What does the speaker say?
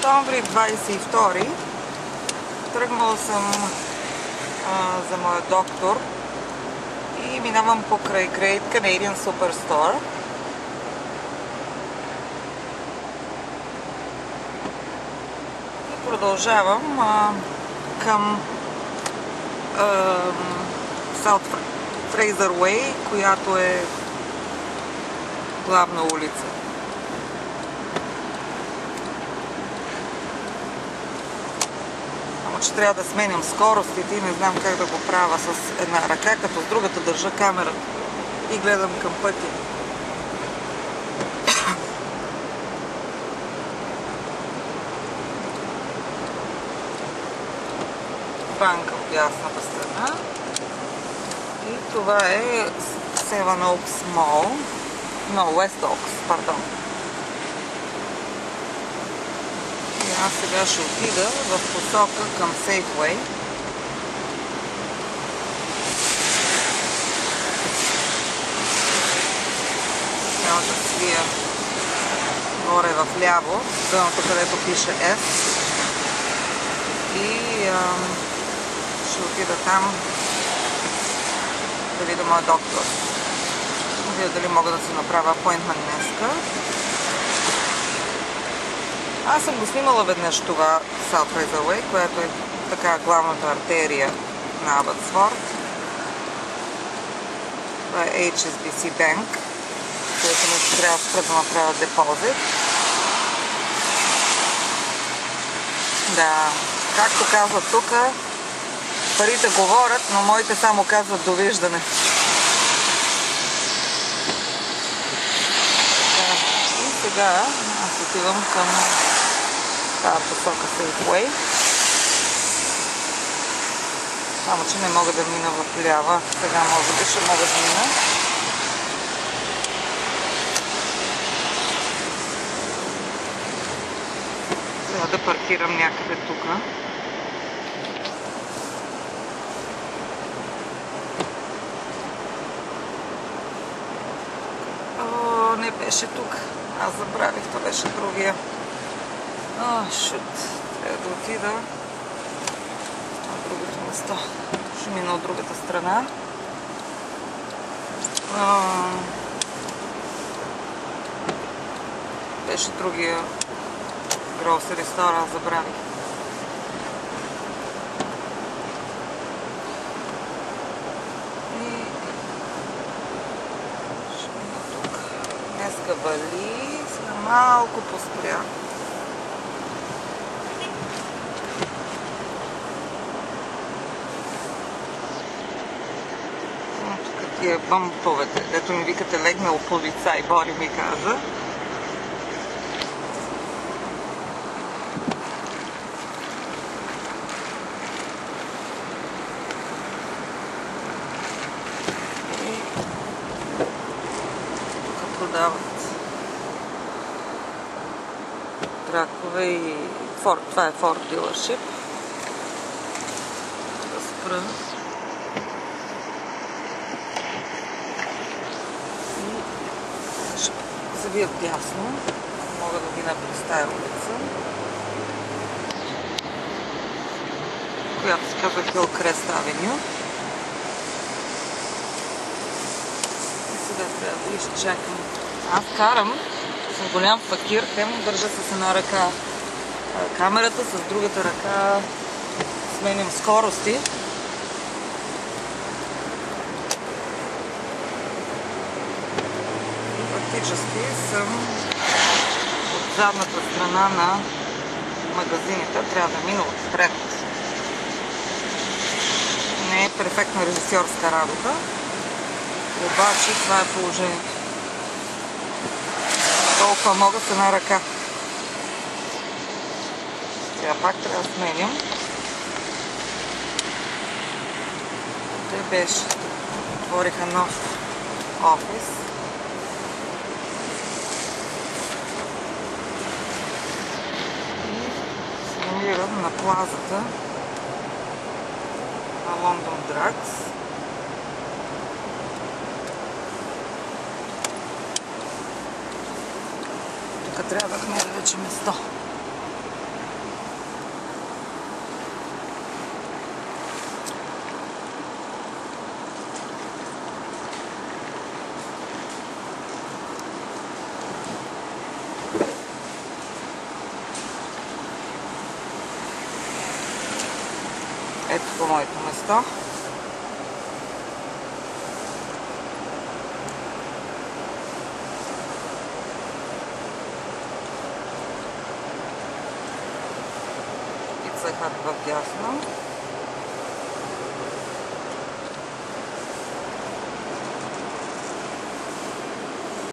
октомври 22. Тръгнала съм за моя доктор и минавам покрай Great Canadian Superstore. И продължавам към South Fraser Way, която е главна улица. Само че трябва да сменям скоростите и не знам как да го правя с една ръка, като с другата държа камерата и гледам към пътя. Банка от дясната страна. И това е Seven Oaks Mall. No, West Oaks, пардон. И аз сега ще отида в посока към Safeway. Трябва да свия горе в ляво, дъното, където пише S. И ще отида там да видя моя доктор. Видя дали мога да си направя апойнтмент днеска. Аз съм го снимала веднъж това South Fraser Way, което е така главната артерия на Абътсфорд. Това е HSBC Bank, където ми трябва да направя депозит. Да, както казват тук, парите говорят, но моите само казват довиждане. И сега аз отивам към тази посока Safeway. Само че не мога да мина в лява. Сега може би ще мога да мина. Трябва да паркирам някъде тук. Не беше тук. Аз забравих, това беше другия. Шут. Трябва да отида на другото место. Ще мина от другата страна. Беше другия grocery store, аз забравих. Днеска вали, сега малко поспря. Тук тия бъмповете, дето ми викате легнал полицай, Бори ми каза. Продават тракове и Ford. Това е Ford dealership. Да спра. И ще завия дясно. Мога да мина през тая улица, която се казва Hillcrest Avenue. Сега трябва да изчакам. Аз карам с голям факир, хем държа с една ръка камерата, с другата ръка сменям скорости. И фактически съм от задната страна на магазините. Трябва да мина отпред. Не е перфектна режисьорска работа. Обаче това е положението. Толкова мога с една ръка. Сега пак трябва да сменям. Те беше. Отвориха нов офис. И се намирам на плазата на Лондон Драгс. Тук трябва да намеря вече место. моето место. И цехът в дясно.